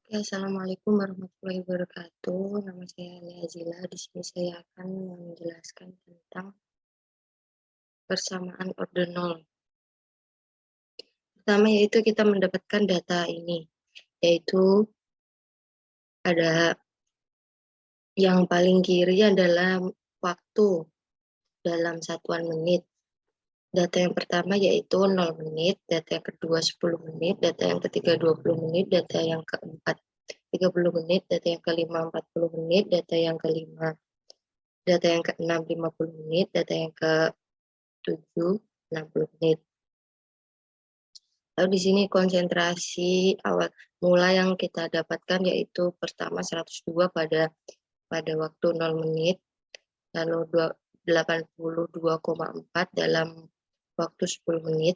Oke, assalamualaikum warahmatullahi wabarakatuh. Nama saya Lia Zila. Di sini saya akan menjelaskan tentang persamaan order nol. Pertama yaitu kita mendapatkan data ini, yaitu ada yang paling kiri adalah waktu dalam satuan menit. Data yang pertama yaitu 0 menit, data yang kedua 10 menit, data yang ketiga 20 menit, data yang keempat 30 menit, data yang kelima 40 menit, data yang kelima data yang ke-6 50 menit, data yang ke-7 60 menit. Lalu di sini konsentrasi awal mula yang kita dapatkan yaitu pertama 102 pada waktu 0 menit, lalu 82,4 dalam waktu 10 menit,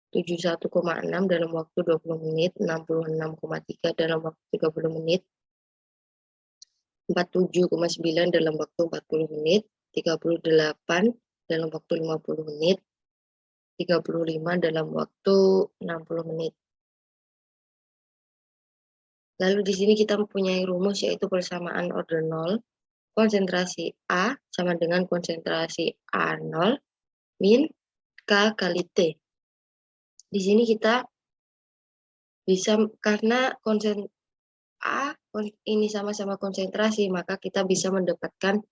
71,6 dalam waktu 20 menit, 66,3 dalam waktu 30 menit, 47,9 dalam waktu 40 menit, 38 dalam waktu 50 menit, 35 dalam waktu 60 menit. Lalu di sini kita mempunyai rumus yaitu persamaan order nol. Konsentrasi A sama dengan konsentrasi A0 min K kali T. Di sini kita bisa, karena A ini sama-sama konsentrasi, maka kita bisa mendapatkan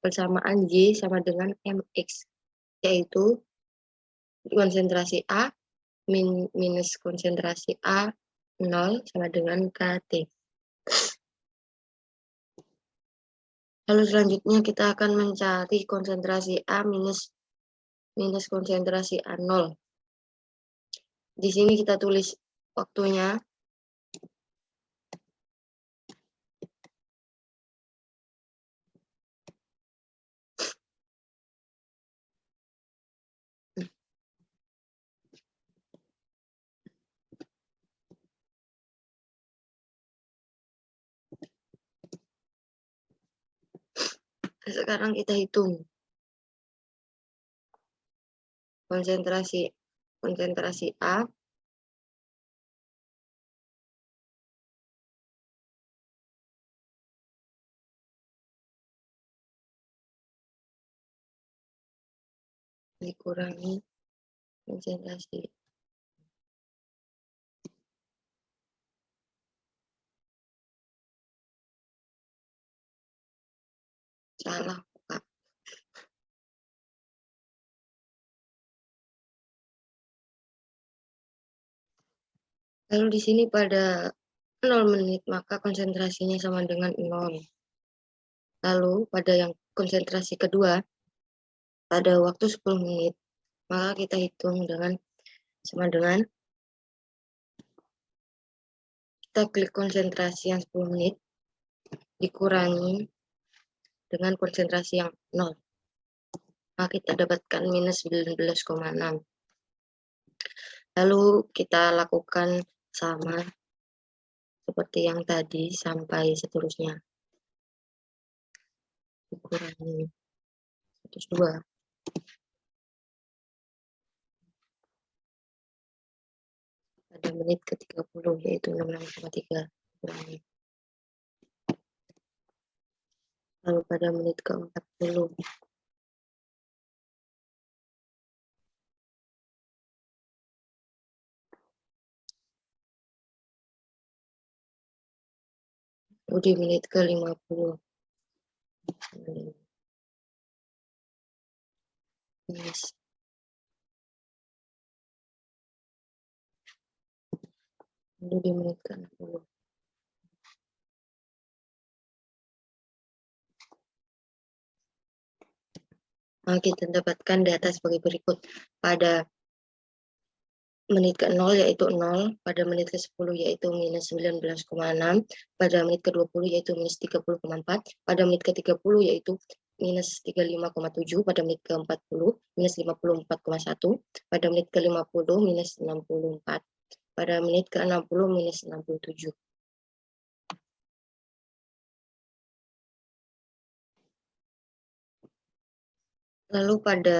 persamaan Y sama dengan MX, yaitu konsentrasi A minus konsentrasi A0 sama dengan KT. Lalu selanjutnya kita akan mencari konsentrasi A minus konsentrasi A0. Di sini kita tulis waktunya. Sekarang kita hitung konsentrasi A dikurangi konsentrasi salah. Lalu di sini pada 0 menit maka konsentrasinya sama dengan 0. Lalu pada yang konsentrasi kedua pada waktu 10 menit maka kita hitung sama dengan kita klik konsentrasi yang 10 menit dikurangi dengan konsentrasi yang 0. Maka kita dapatkan minus 19,6. Lalu kita lakukan sama seperti yang tadi sampai seterusnya. Dikurangi 102. Pada menit ke-30 yaitu 66,3 kurangi. Lalu pada menit ke-40 di menit ke-50 minus di menit ke-60. Nah, kita dapatkan data sebagai berikut. Pada menit ke-0 yaitu 0, pada menit ke-10 yaitu minus 19,6, pada menit ke-20 yaitu minus 30,4, pada menit ke-30 yaitu minus 35,7, pada menit ke-40 minus 54,1, pada menit ke-50 minus 64, pada menit ke-60 minus 67. Lalu pada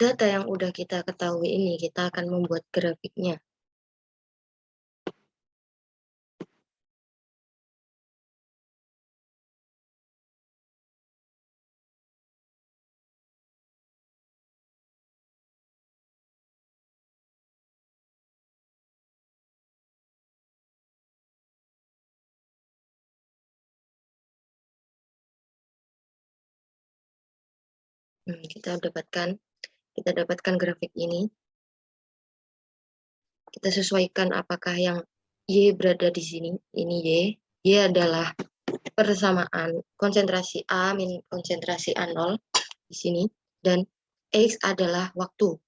data yang udah kita ketahui ini, kita akan membuat grafiknya. kita dapatkan grafik ini. Kita sesuaikan apakah yang Y berada di sini, ini Y. Y adalah persamaan konsentrasi A min konsentrasi A0 di sini, dan X adalah waktu.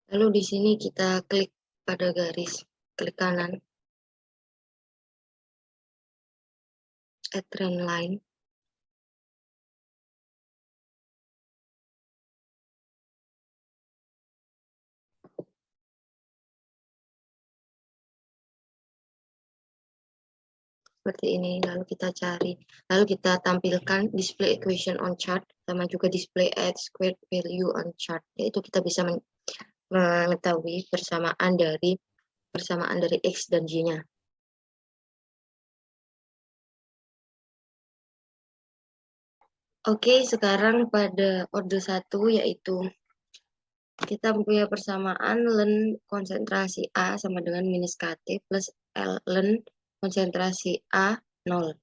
Lalu di sini kita klik pada garis, klik kanan, add trend line. Seperti ini, lalu kita tampilkan display equation on chart, sama juga display at squared value on chart, yaitu kita bisa mengetahui persamaan dari X dan Y-nya. Oke, sekarang pada order 1, yaitu kita mempunyai persamaan ln konsentrasi A sama dengan minus KT plus ln konsentrasi A 0.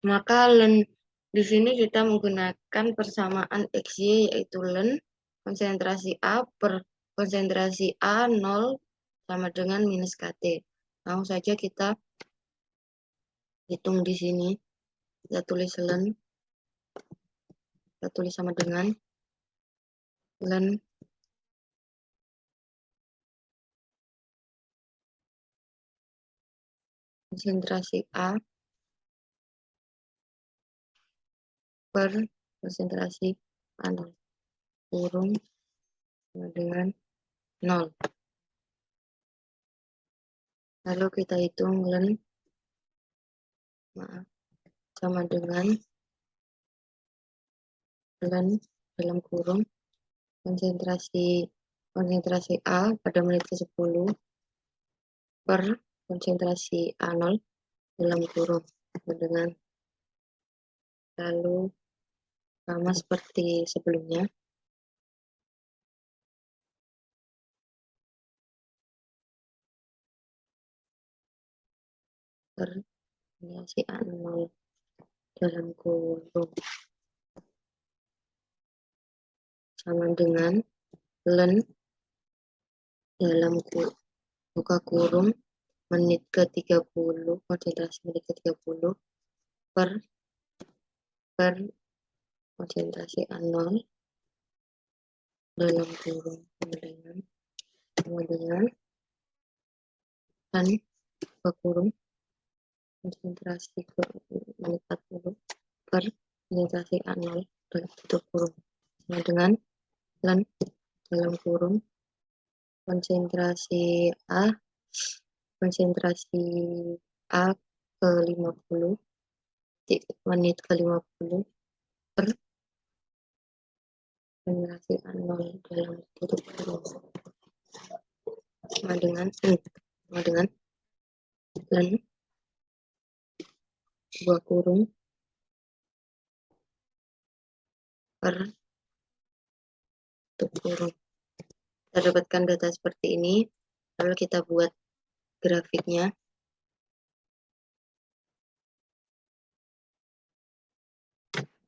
Maka ln di sini kita menggunakan persamaan XY, yaitu ln konsentrasi A per konsentrasi A 0 sama dengan minus KT. Langsung saja kita hitung di sini. Kita tulis ln, kita tulis sama dengan ln konsentrasi A per konsentrasi A0 kurung sama dengan 0. Lalu kita hitung ln sama dengan ln dalam kurung konsentrasi A pada menit ke-10 per konsentrasi A0 dalam kurung dengan, lalu sama seperti sebelumnya. Per konsentrasi A0 dalam kurung sama dengan ln dalam buka kurung menit ke-30, konsentrasi menit ke-30 per konsentrasi A0 dalam kurung sama dengan kan buka kurung konsentrasi ke menit 40 per konsentrasi A0 dalam tutup kurung sama dengan ln dalam kurung konsentrasi A ke 50 menit ke-50 per konsentrasi A0 dalam tutup kurung sama dengan ln buka kurung per tutup kurung. Kita dapatkan data seperti ini, lalu kita buat grafiknya.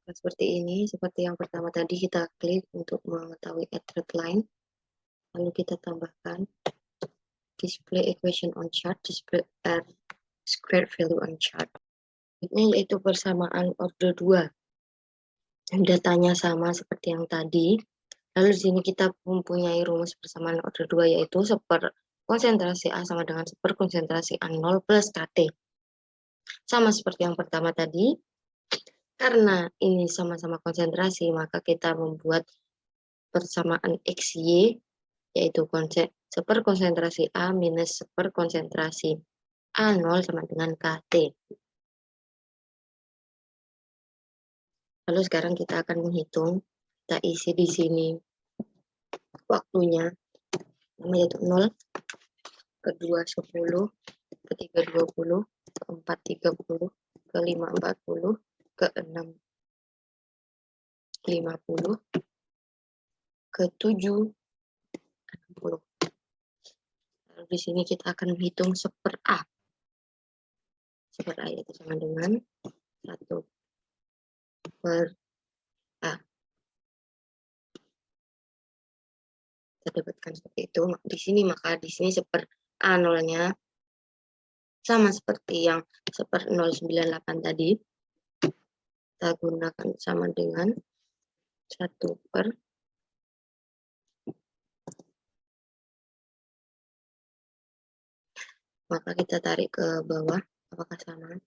Seperti ini, seperti yang pertama tadi kita klik untuk mengetahui add trend line, lalu kita tambahkan display equation on chart, display at squared value on chart. Ini yaitu persamaan order 2. Datanya sama seperti yang tadi. Lalu di sini kita mempunyai rumus persamaan order 2, yaitu seper konsentrasi A sama dengan seper konsentrasi A0 plus KT. Sama seperti yang pertama tadi, karena ini sama-sama konsentrasi, maka kita membuat persamaan XY, yaitu seper konsentrasi A minus seper konsentrasi A0 sama dengan KT. Lalu sekarang kita akan menghitung, kita isi di sini waktunya, yaitu 0 kedua 10, ketiga 20, keempat 30, kelima 40, keenam 50, ketujuh 60. Lalu di sini kita akan menghitung seper A. Seper A itu sama dengan 1 per A. Kita dapatkan seperti itu. Di sini maka di sini seper A nolnya sama seperti yang seper 098 tadi. Kita gunakan sama dengan 1 per, maka kita tarik ke bawah, apakah sama?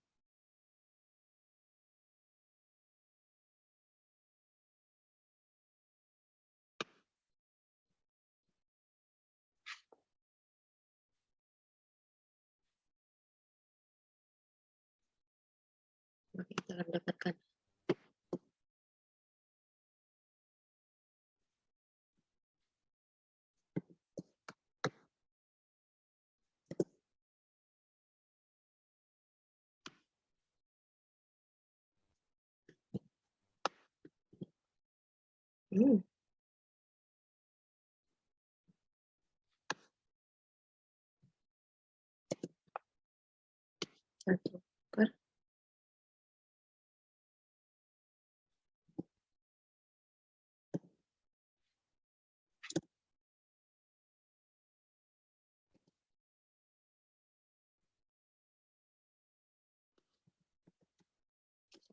Maka kita akan dapatkan hmm, 1 per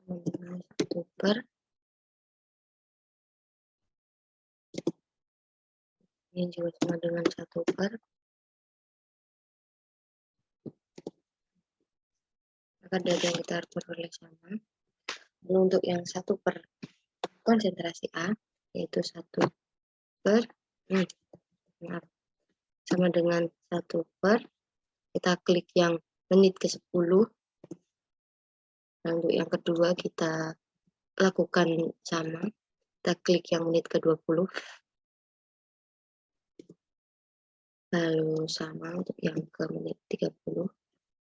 sama dengan 1 per, ini juga sama dengan 1 per, maka dari yang kita harus peroleh sama. Lalu untuk yang 1 per konsentrasi A, yaitu 1 per, maaf, sama dengan 1 per, kita klik yang menit ke 10, lalu yang kedua kita lakukan sama, kita klik yang menit ke 20, lalu sama untuk yang ke menit 30,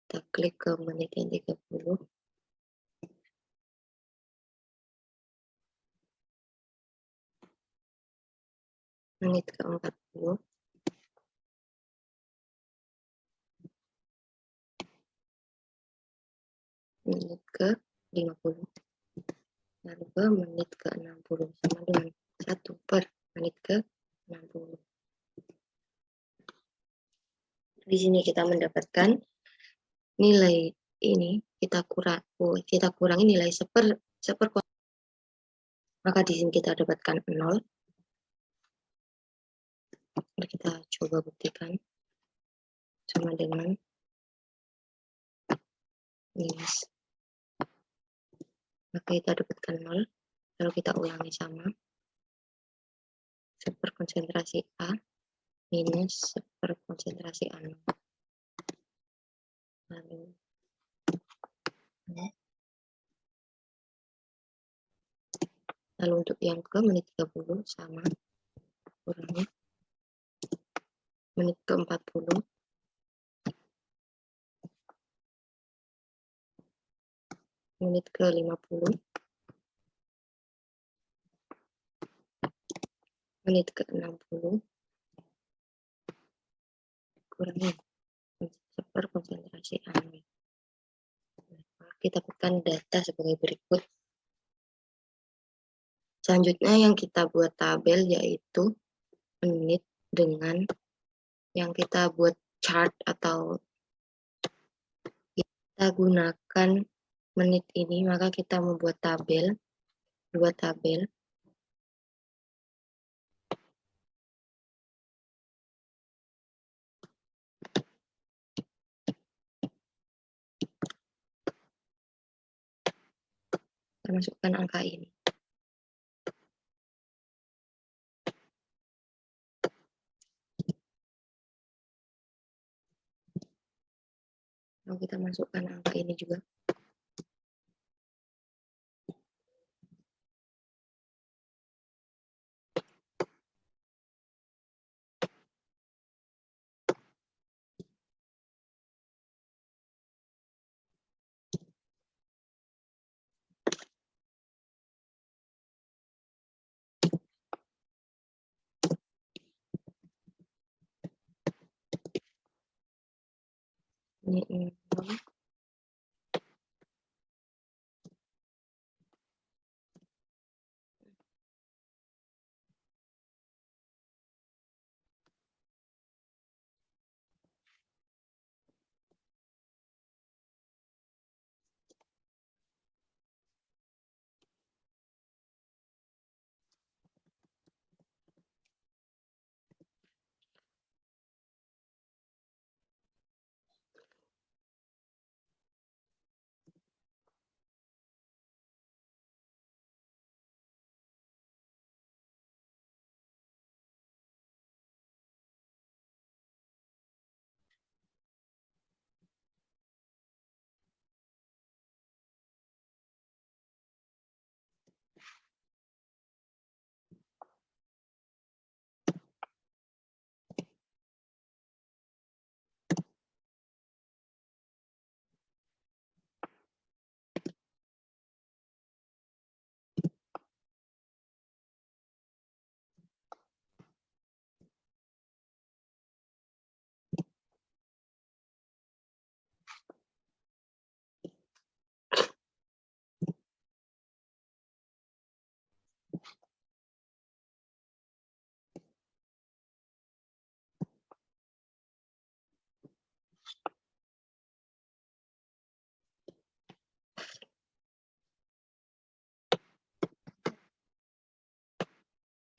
kita klik ke menit yang 30, menit ke 40, menit ke 50, lalu ke menit ke 60, sama dengan 1 per menit ke 60. Di sini kita mendapatkan nilai ini, kita kurangi nilai seper, maka di sini kita dapatkan 0. Kita coba buktikan sama dengan minus, maka kita dapatkan 0. Lalu kita ulangi sama, seper konsentrasi A minus seper konsentrasi A0. Lalu untuk yang ke menit 30 sama, kurangi menit ke 40, menit ke 50, menit ke 60, kurangi seper konsentrasi A0. Kita dapatkan data sebagai berikut. Selanjutnya yang kita buat tabel yaitu menit dengan yang kita buat chart atau kita gunakan menit ini, maka kita membuat tabel, 2 tabel. Kita masukkan angka ini. Lalu kita masukkan angka ini juga. ini.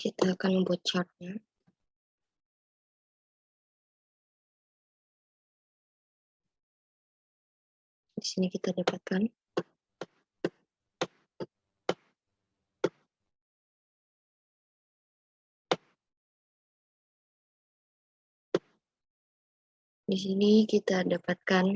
Kita akan membuat chartnya. Di sini kita dapatkan di sini kita dapatkan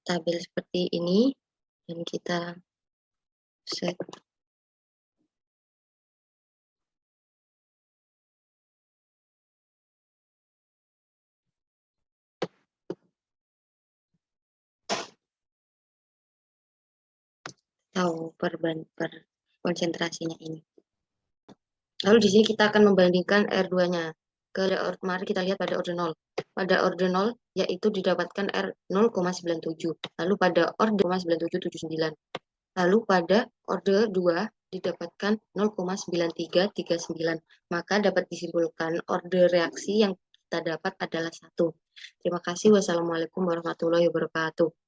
tabel seperti ini dan kita set. Tahu per konsentrasinya ini. Lalu di sini kita akan membandingkan R2-nya. Mari kita lihat pada order 0. Pada order 0 yaitu didapatkan R 0,97. Lalu pada order 0,9779. Lalu pada order 2 didapatkan 0,9339. Maka dapat disimpulkan order reaksi yang kita dapat adalah 1. Terima kasih. Wassalamualaikum warahmatullahi wabarakatuh.